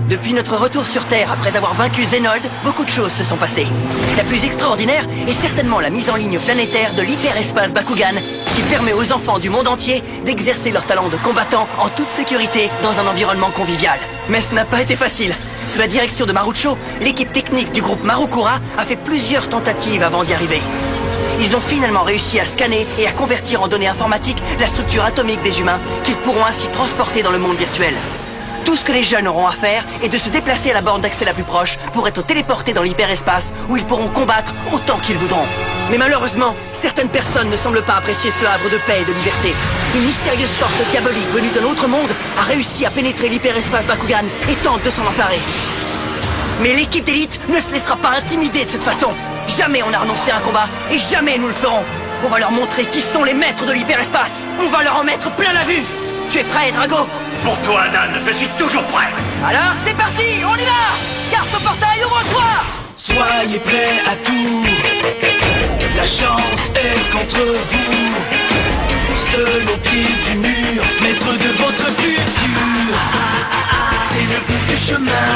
Depuis notre retour sur Terre, après avoir vaincu Zenold, beaucoup de choses se sont passées. La plus extraordinaire est certainement la mise en ligne planétaire de l'hyperespace Bakugan, qui permet aux enfants du monde entier d'exercer leur talent de combattant en toute sécurité dans un environnement convivial. Mais ce n'a pas été facile. Sous la direction de Marucho, l'équipe technique du groupe Marukura a fait plusieurs tentatives avant d'y arriver. Ils ont finalement réussi à scanner et à convertir en données informatiques la structure atomique des humains, qu'ils pourront ainsi transporter dans le monde virtuel. Tout ce que les jeunes auront à faire est de se déplacer à la borne d'accès la plus proche pour être téléportés dans l'hyperespace où ils pourront combattre autant qu'ils voudront. Mais malheureusement, certaines personnes ne semblent pas apprécier ce havre de paix et de liberté. Une mystérieuse force diabolique venue d'un autre monde a réussi à pénétrer l'hyperespace Bakugan et tente de s'en emparer. Mais l'équipe d'élite ne se laissera pas intimider de cette façon. Jamais on n'a renoncé à un combat et jamais nous le ferons. On va leur montrer qui sont les maîtres de l'hyperespace. On va leur en mettre plein la vue. Tu es prêt, Drago? Pour toi, Dan, je suis toujours prêt. Alors c'est parti, on y va! Carte au portail, ouvre-toi! Soyez prêts à tout. La chance est contre vous. Seul au pied du mur, maître de votre futur. C'est le bout du chemin.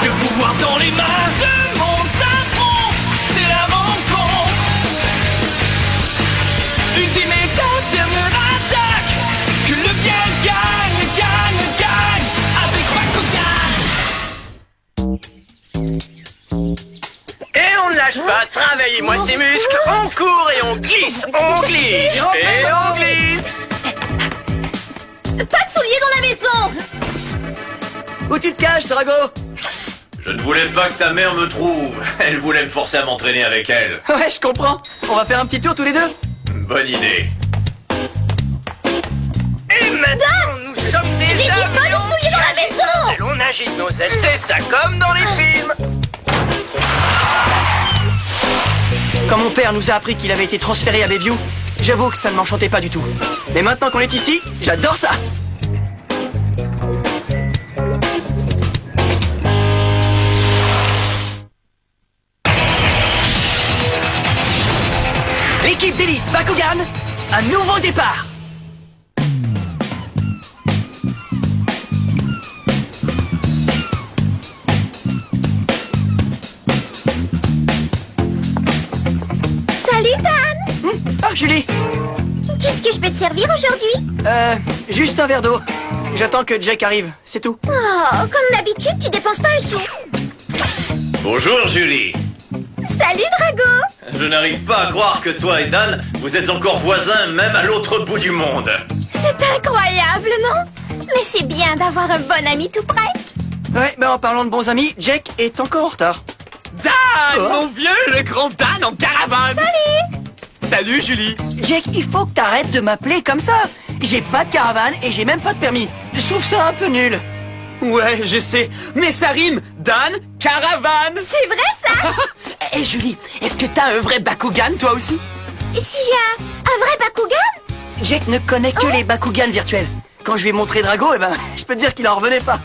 Le pouvoir dans les mains. Deux mondes s'affrontent. C'est la rencontre. Ultime étape, dernière attaque. Que le bien gagne, gagne, gagne. Avec Bakugan. Et on ne lâche pas, travaillez-moi ces muscles. On court et on glisse, on glisse. Et on glisse. Pas de souliers dans la maison! Où tu te caches, Drago? Je ne voulais pas que ta mère me trouve. Elle voulait me forcer à m'entraîner avec elle. Ouais, je comprends. On va faire un petit tour tous les deux. Bonne idée. Et maintenant, nous sommes des J'ai dit pas de souliers dans la maison! On agite nos ailes, c'est ça comme dans les films. Quand mon père nous a appris qu'il avait été transféré à Bayview, j'avoue que ça ne m'enchantait pas du tout. Mais maintenant qu'on est ici, j'adore ça! L'équipe d'élite Bakugan, un nouveau départ! Salut Dan! Ah, Julie! Qu'est-ce que je peux te servir aujourd'hui? Juste un verre d'eau. J'attends que Jack arrive, c'est tout. Oh, comme d'habitude, tu dépenses pas un sou. Bonjour Julie. Salut Drago! Je n'arrive pas à croire que toi et Dan, vous êtes encore voisins même à l'autre bout du monde. C'est incroyable, non? Mais c'est bien d'avoir un bon ami tout près. Ouais, ben en parlant de bons amis, Jack est encore en retard. Dan, Oh. mon vieux, le grand Dan en caravane. Salut! Salut Julie. Jack, il faut que t'arrêtes de m'appeler comme ça. J'ai pas de caravane et j'ai même pas de permis. Je trouve ça un peu nul. Ouais, je sais, mais ça rime. Dan, caravane. C'est vrai ça? Eh Julie, est-ce que t'as un vrai Bakugan toi aussi? Si j'ai un vrai Bakugan? Jack ne connaît que les Bakugan virtuels. Quand je lui ai montré Drago, eh ben, je peux te dire qu'il en revenait pas.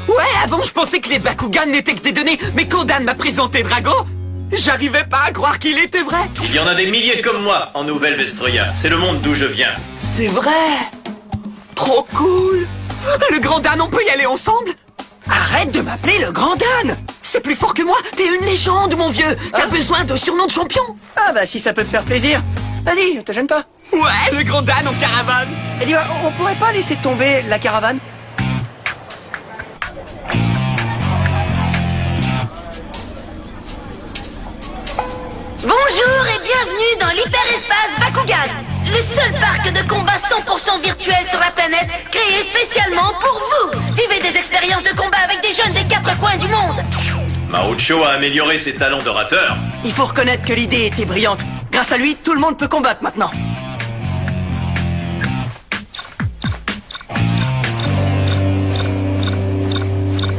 Ouais, avant je pensais que les Bakugan n'étaient que des données, mais quand Dan m'a présenté Drago, j'arrivais pas à croire qu'il était vrai. Il y en a des milliers comme moi en Nouvelle-Vestroya. C'est le monde d'où je viens. C'est vrai. Trop cool. Le grand Dan, on peut y aller ensemble? Arrête de m'appeler le Grand Dan. C'est plus fort que moi, t'es une légende mon vieux. T'as besoin de surnom de champion. Ah bah si ça peut te faire plaisir. Vas-y, te gêne pas. Ouais, le grand Dan en caravane. Et dis-moi, on pourrait pas laisser tomber la caravane? Bonjour et bienvenue dans l'hyperespace Bakugan, le seul parc de combat 100% virtuel sur la planète, créé spécialement pour vous. Vivez des expériences de combat avec des jeunes des quatre coins du monde. Marucho a amélioré ses talents d'orateur. Il faut reconnaître que l'idée était brillante. Grâce à lui, tout le monde peut combattre maintenant.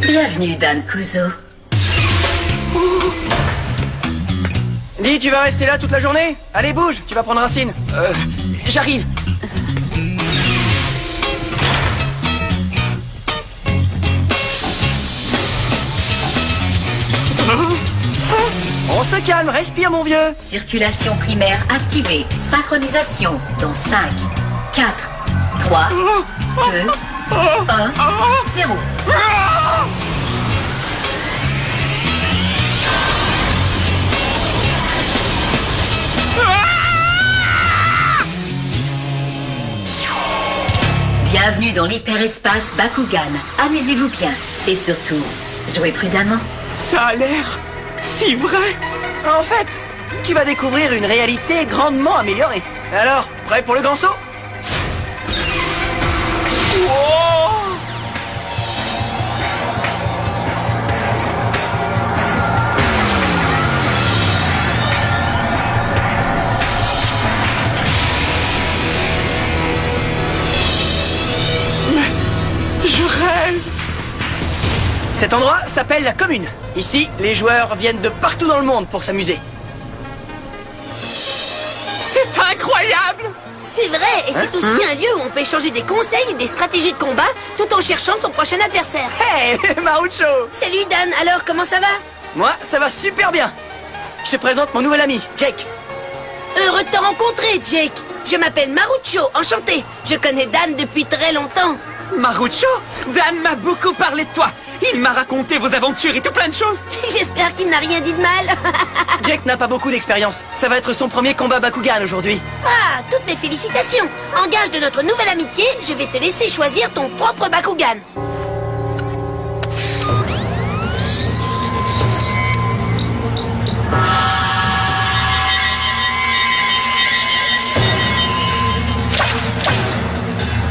Bienvenue, Dan Kuzo. Dis, tu vas rester là toute la journée? Allez, bouge, tu vas prendre racine. J'arrive. On se calme, respire mon vieux. Circulation primaire activée. Synchronisation dans 5, 4, 3, 2, 1, 0. Bienvenue dans l'hyperespace Bakugan. Amusez-vous bien. Et surtout, jouez prudemment. Ça a l'air si vrai. En fait, tu vas découvrir une réalité grandement améliorée. Alors, prêt pour le grand saut? Wow. Mais je rêve. Cet endroit s'appelle la commune. Ici, les joueurs viennent de partout dans le monde pour s'amuser. C'est incroyable. C'est vrai, et c'est aussi un lieu où on peut échanger des conseils et des stratégies de combat tout en cherchant son prochain adversaire. Hey, Marucho! Salut Dan, alors comment ça va? Moi, ça va super bien. Je te présente mon nouvel ami, Jake. Heureux de te rencontrer, Jake. Je m'appelle Marucho, enchanté. Je connais Dan depuis très longtemps. Marucho, Dan m'a beaucoup parlé de toi. Il m'a raconté vos aventures et tout plein de choses. J'espère qu'il n'a rien dit de mal. Jake n'a pas beaucoup d'expérience. Ça va être son premier combat Bakugan aujourd'hui. Ah, toutes mes félicitations. En gage de notre nouvelle amitié, je vais te laisser choisir ton propre Bakugan.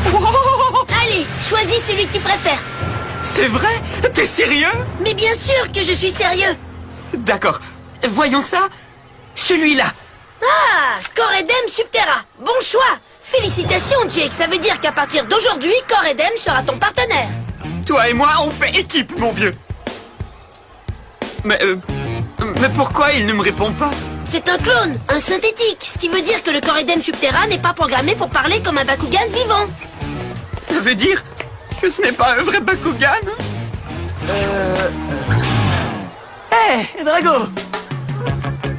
Wow. Allez, choisis celui que tu préfères. C'est vrai? T'es sérieux? Mais bien sûr que je suis sérieux. D'accord. Voyons ça. Celui-là. Ah, Coredem Subterra. Bon choix. Félicitations, Jake. Ça veut dire qu'à partir d'aujourd'hui, Coredem sera ton partenaire. Toi et moi, on fait équipe, mon vieux. Mais pourquoi il ne me répond pas? C'est un clone, un synthétique, ce qui veut dire que le Coredem Subterra n'est pas programmé pour parler comme un Bakugan vivant. Ça veut dire que ce n'est pas un vrai Bakugan? Hey, Drago!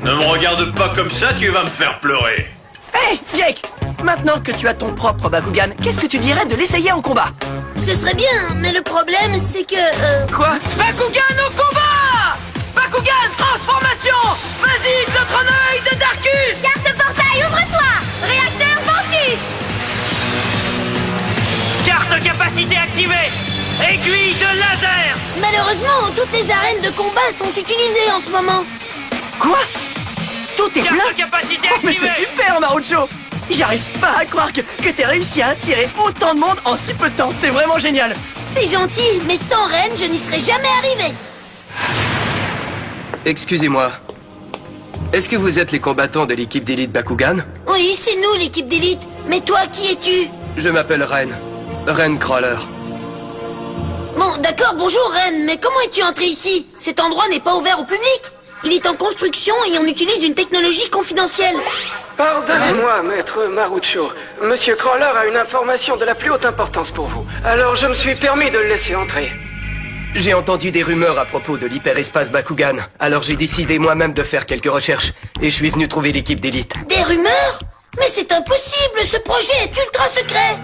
Ne me regarde pas comme ça, tu vas me faire pleurer. Hey, Jake! Maintenant que tu as ton propre Bakugan, qu'est-ce que tu dirais de l'essayer en combat? Ce serait bien, mais le problème c'est que... Quoi? Bakugan au combat! Bakugan, transformation! Vas-y, notre œil de Darkus! Carte portail, ouvre-toi! Réacteur Ventus! Carte capacité activée! Aiguille de laser! Malheureusement, toutes les arènes de combat sont utilisées en ce moment. Quoi? Tout est plein? Carte capacité Oh, mais activée! c'est super, Marucho! J'arrive pas à croire que t'aies réussi à attirer autant de monde en si peu de temps. C'est vraiment génial. C'est gentil, mais sans Ren, je n'y serais jamais arrivé. Excusez-moi. Est-ce que vous êtes les combattants de l'équipe d'élite Bakugan? Oui, c'est nous, l'équipe d'élite. Mais toi, qui es-tu? Je m'appelle Ren. Ren Crawler. Bon, d'accord, bonjour Ren, mais comment es-tu entré ici? Cet endroit n'est pas ouvert au public. Il est en construction et on utilise une technologie confidentielle. Pardonnez-moi, maître Marucho. Monsieur Crawler a une information de la plus haute importance pour vous. Alors je me suis permis de le laisser entrer. J'ai entendu des rumeurs à propos de l'hyperespace Bakugan, alors j'ai décidé moi-même de faire quelques recherches, et je suis venu trouver l'équipe d'élite. Des rumeurs? Mais c'est impossible, ce projet est ultra secret.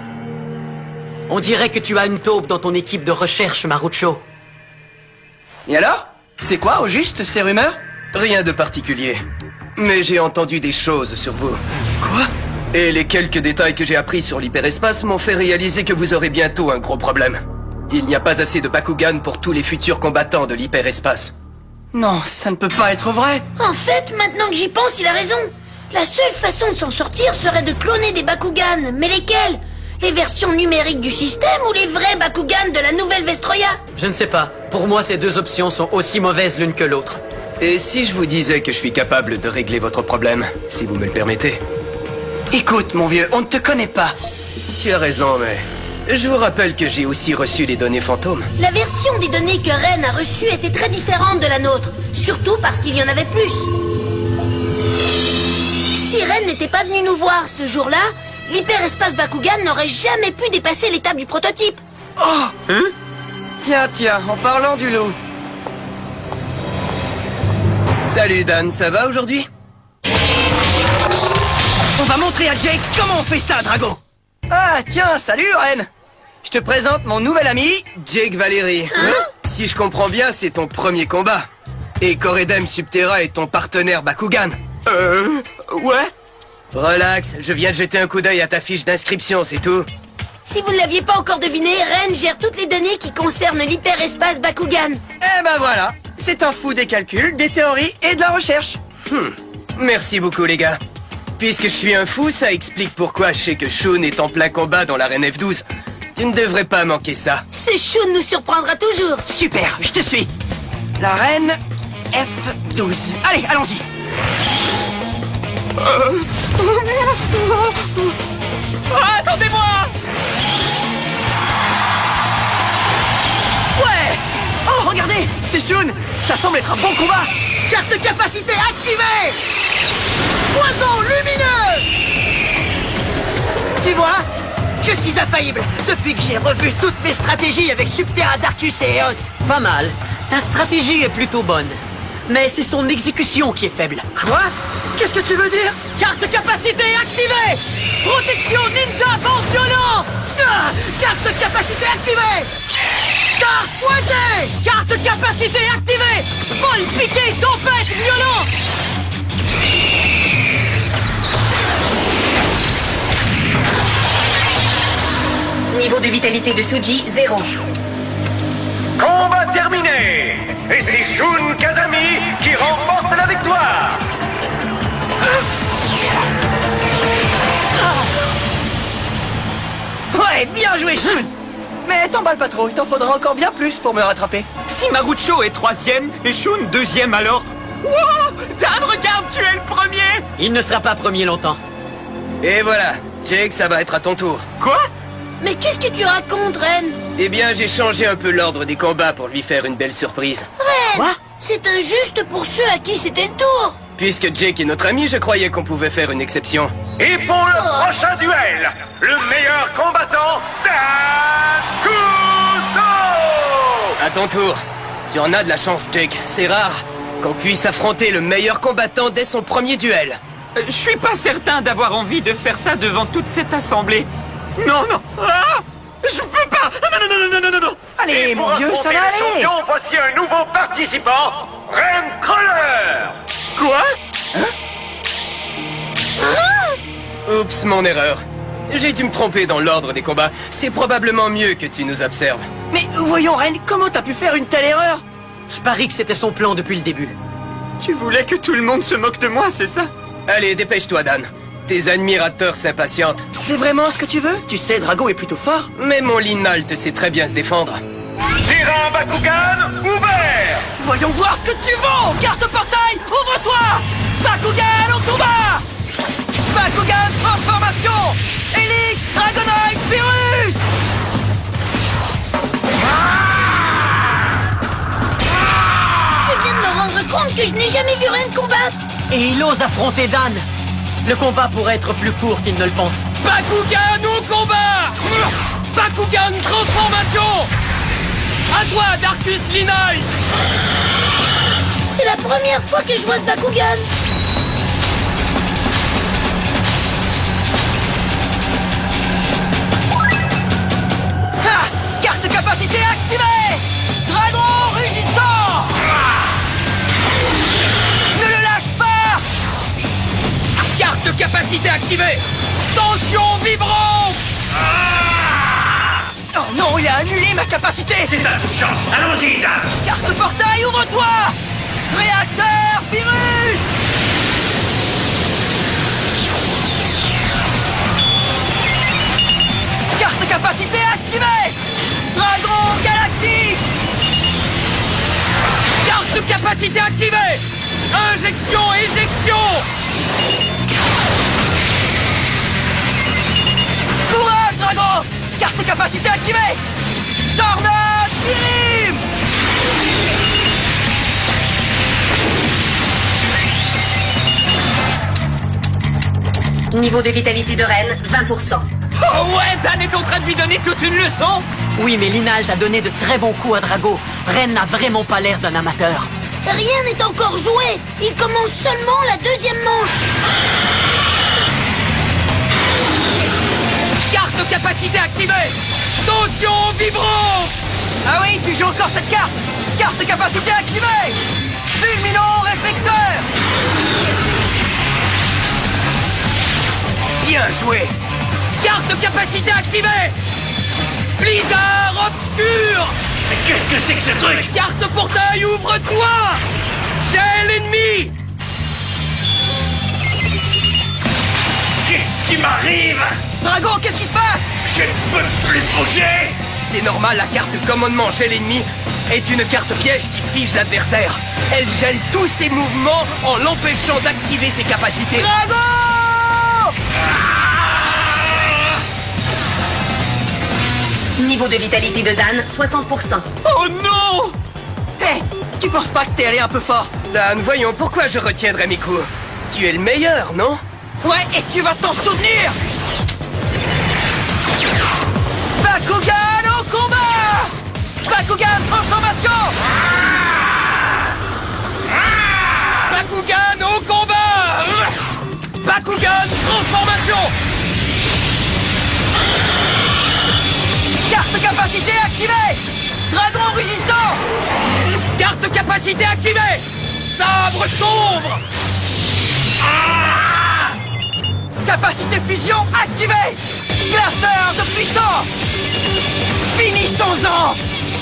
On dirait que tu as une taupe dans ton équipe de recherche, Marucho. Et alors? C'est quoi, au juste, ces rumeurs? Rien de particulier. Mais j'ai entendu des choses sur vous. Quoi? Et les quelques détails que j'ai appris sur l'hyperespace m'ont fait réaliser que vous aurez bientôt un gros problème. Il n'y a pas assez de Bakugan pour tous les futurs combattants de l'hyperespace. Non, ça ne peut pas être vrai. En fait, maintenant que j'y pense, il a raison. La seule façon de s'en sortir serait de cloner des Bakugan. Mais lesquels? Les versions numériques du système ou les vrais Bakugan de la nouvelle Vestroya? Je ne sais pas. Pour moi, ces deux options sont aussi mauvaises l'une que l'autre. Et si je vous disais que je suis capable de régler votre problème, si vous me le permettez? Écoute, mon vieux, on ne te connaît pas. Tu as raison, mais... je vous rappelle que j'ai aussi reçu les données fantômes. La version des données que Ren a reçues était très différente de la nôtre. Surtout parce qu'il y en avait plus. Si Ren n'était pas venu nous voir ce jour-là, l'hyperespace Bakugan n'aurait jamais pu dépasser l'étape du prototype. Oh! Hein? Tiens, en parlant du loup. Salut Dan, ça va aujourd'hui? On va montrer à Jake comment on fait ça, Drago. Ah, tiens, salut, Ren. Je te présente mon nouvel ami... Jake Valéry. Si je comprends bien, c'est ton premier combat. Et Coredem Subterra est ton partenaire Bakugan. Ouais? Relax, je viens de jeter un coup d'œil à ta fiche d'inscription, c'est tout. Si vous ne l'aviez pas encore deviné, Ren gère toutes les données qui concernent l'hyperespace Bakugan. Eh ben voilà, c'est un fou des calculs, des théories et de la recherche. Merci beaucoup, les gars. Puisque je suis un fou, ça explique pourquoi je sais que Shun est en plein combat dans l'arène F12. Tu ne devrais pas manquer ça. Ce Shun nous surprendra toujours. Super, je te suis. L'arène F12. Allez, allons-y. Attendez-moi! Ouais! Oh, regardez, c'est Shun. Ça semble être un bon combat. Carte capacité activée! Poison lumineux! Tu vois? Je suis infaillible depuis que j'ai revu toutes mes stratégies avec Subterra, Darkus et Eos. Pas mal. Ta stratégie est plutôt bonne. Mais c'est son exécution qui est faible. Quoi? Qu'est-ce que tu veux dire? Carte capacité activée! Protection ninja vent violent! Ah, carte capacité activée! Star pointé! Carte capacité activée! Vol piqué tempête violent! Niveau de vitalité de Suji, 0. Combat terminé. Et c'est Shun Kazami qui remporte la victoire. Ouais, bien joué, Shun. Mais t'emballe pas trop, il t'en faudra encore bien plus pour me rattraper. Si Marucho est 3e et Shun 2e alors... Wow! Dan, regarde, tu es le premier! Il ne sera pas premier longtemps. Et voilà, Jake, ça va être à ton tour. Quoi? Mais qu'est-ce que tu racontes, Ren? Eh bien, j'ai changé un peu l'ordre des combats pour lui faire une belle surprise. Ren! Quoi? C'est injuste pour ceux à qui c'était le tour. Puisque Jake est notre ami, je croyais qu'on pouvait faire une exception. Et pour le prochain duel, le meilleur combattant, Dakuzo! À ton tour. Tu en as de la chance, Jake. C'est rare qu'on puisse affronter le meilleur combattant dès son premier duel. Je suis pas certain d'avoir envie de faire ça devant toute cette assemblée. Non, non. Ah! Je peux pas. Non. Allez, Et mon pour vieux, ça affronter va le aller. champion, voici un nouveau participant, Ren Crawler! Quoi? Oups, mon erreur. J'ai dû me tromper dans l'ordre des combats. C'est probablement mieux que tu nous observes. Mais voyons, Ren, comment t'as pu faire une telle erreur? Je parie que c'était son plan depuis le début. Tu voulais que tout le monde se moque de moi, c'est ça? Allez, dépêche-toi, Dan. Tes admirateurs s'impatientent. C'est vraiment ce que tu veux? Tu sais, Drago est plutôt fort. Mais mon Linalt sait très bien se défendre. Terrain Bakugan ouvert! Voyons voir ce que tu vaux! Carte portail, ouvre-toi! Bakugan au combat! Bakugan transformation! Helix, Dragonite, Virus! Je viens de me rendre compte que je n'ai jamais vu Ren combattre. Et il ose affronter Dan. Le combat pourrait être plus court qu'il ne le pense. Bakugan au combat! Bakugan transformation! À toi, Darkus Linai! C'est la première fois que je vois ce Bakugan. Ha! Carte capacité activée! Dragon rugissant! Ne le lâche pas! Carte capacité activée! Tension vibrante! Oh non, il a annulé ma capacité! C'est un coup de chance, allons-y, Dan! Carte portail, ouvre-toi! Réacteur virus! Carte capacité activée! Dragon galactique! Carte capacité activée! Injection, éjection! Courage, Dragon! Carte capacité activée! Tornade Birim! Niveau de vitalité de Ren, 20%. Oh ouais, Dan est en train de lui donner toute une leçon! Oui, mais Linalt a donné de très bons coups à Drago. Ren n'a vraiment pas l'air d'un amateur. Rien n'est encore joué. Il commence seulement la deuxième manche. Carte capacité activée! Tension vibrante! Ah oui, tu joues encore cette carte! Carte capacité activée! Fulminant réflecteur! Bien joué! Carte capacité activée. Blizzard obscur. Mais qu'est-ce que c'est que ce truc? Carte portail, ouvre-toi. J'ai l'ennemi. Qu'est-ce qui m'arrive? Dragon, qu'est-ce qui se passe? Je ne peux plus bouger. C'est normal, la carte commandement Gel ennemi est une carte piège qui fige l'adversaire. Elle gèle tous ses mouvements en l'empêchant d'activer ses capacités. Dragon! Niveau de vitalité de Dan, 60%. Oh non! Hé, tu penses pas que t'es allé un peu fort? Dan, voyons, pourquoi je retiendrai mes coups? Tu es le meilleur, non? Ouais, et tu vas t'en souvenir! Bakugan au combat! Bakugan transformation! Bakugan au combat! Bakugan transformation! Carte capacité activée! Dragon rugissant! Carte capacité activée! Sabre sombre! Capacité fusion activée! Glaceur de puissance! Finissons-en!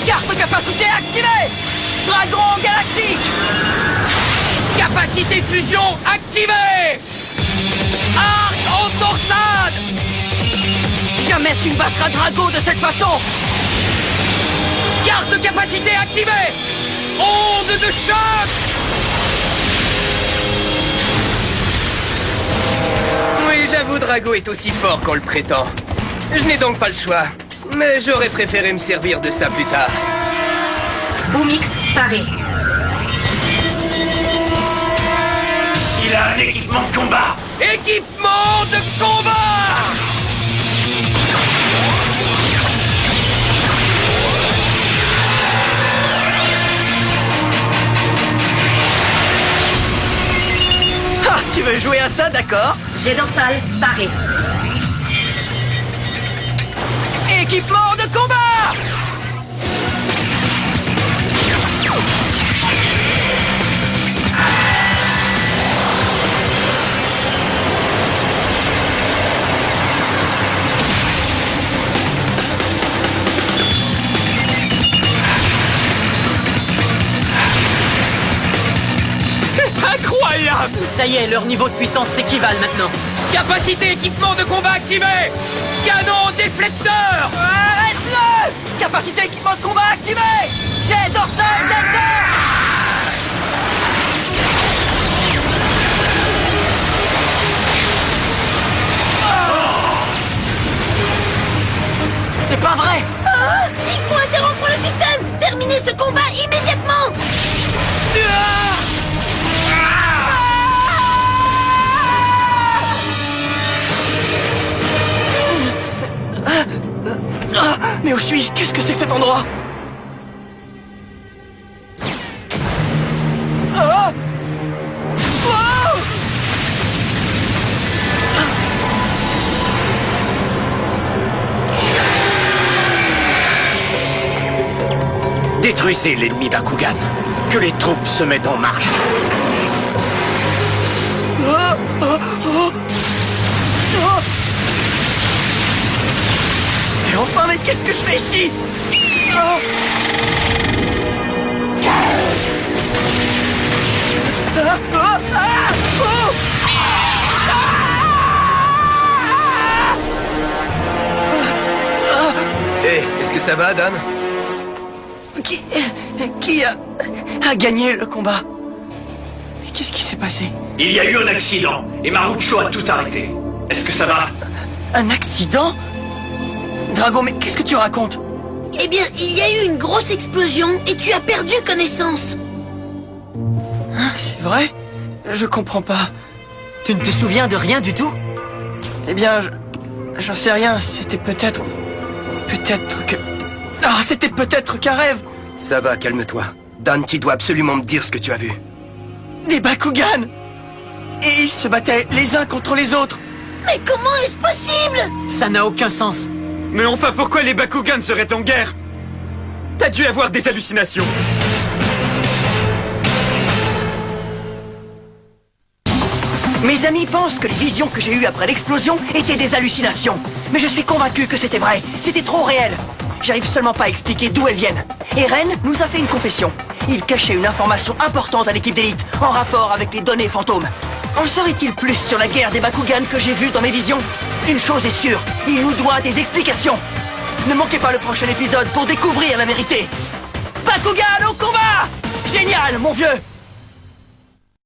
Carte capacité activée! Dragon galactique! Capacité fusion activée! Arc en torsade! Jamais tu ne battras Drago de cette façon! Carte capacité activée! Onde de choc! Oui, j'avoue, Drago est aussi fort qu'on le prétend. Je n'ai donc pas le choix. Mais j'aurais préféré me servir de ça plus tard. Boomix paré. Il a un équipement de combat. Équipement de combat! Ah, tu veux jouer à ça, d'accord? Jet dorsal paré. Équipement de combat! C'est incroyable! Ça y est, leur niveau de puissance s'équivalent maintenant. Capacité équipement de combat activé! Canon déflecteur! Arrête-le! Capacité équipement de combat activée! Jet dorsal delta! C'est pas vrai! Ah, il faut interrompre le système! Terminez ce combat immédiatement! Ah, mais où suis-je? Qu'est-ce que c'est que cet endroit? Ah! Wow! Détruisez l'ennemi Bakugan. Que les troupes se mettent en marche. Ah! Ah! Ah! Ah! Et enfin, mais qu'est-ce que je fais ici? Ah! Ah! Ah! Ah! Oh! Hé, est-ce que ça va, Dan? Qui a gagné le combat? Mais qu'est-ce qui s'est passé? Il y a eu un accident et Marucho a tout arrêté. Est-ce que ça va? Un accident? Drago, mais qu'est-ce que tu racontes? Eh bien, il y a eu une grosse explosion et tu as perdu connaissance. Hein, c'est vrai? Je comprends pas. Tu ne te souviens de rien du tout? Eh bien, j'en sais rien. C'était peut-être que... Ah, c'était peut-être qu'un rêve. Ça va, calme-toi. Dan, tu dois absolument me dire ce que tu as vu. Des Bakugan! Et ils se battaient les uns contre les autres. Mais comment est-ce possible? Ça n'a aucun sens. Mais enfin, pourquoi les Bakugan seraient en guerre? T'as dû avoir des hallucinations. Mes amis pensent que les visions que j'ai eues après l'explosion étaient des hallucinations. Mais je suis convaincu que c'était vrai. C'était trop réel. J'arrive seulement pas à expliquer d'où elles viennent. Et Ren nous a fait une confession. Il cachait une information importante à l'équipe d'élite, en rapport avec les données fantômes. En saurait-il plus sur la guerre des Bakugan que j'ai vue dans mes visions? Une chose est sûre, il nous doit des explications. Ne manquez pas le prochain épisode pour découvrir la vérité. Bakugan au combat! Génial, mon vieux!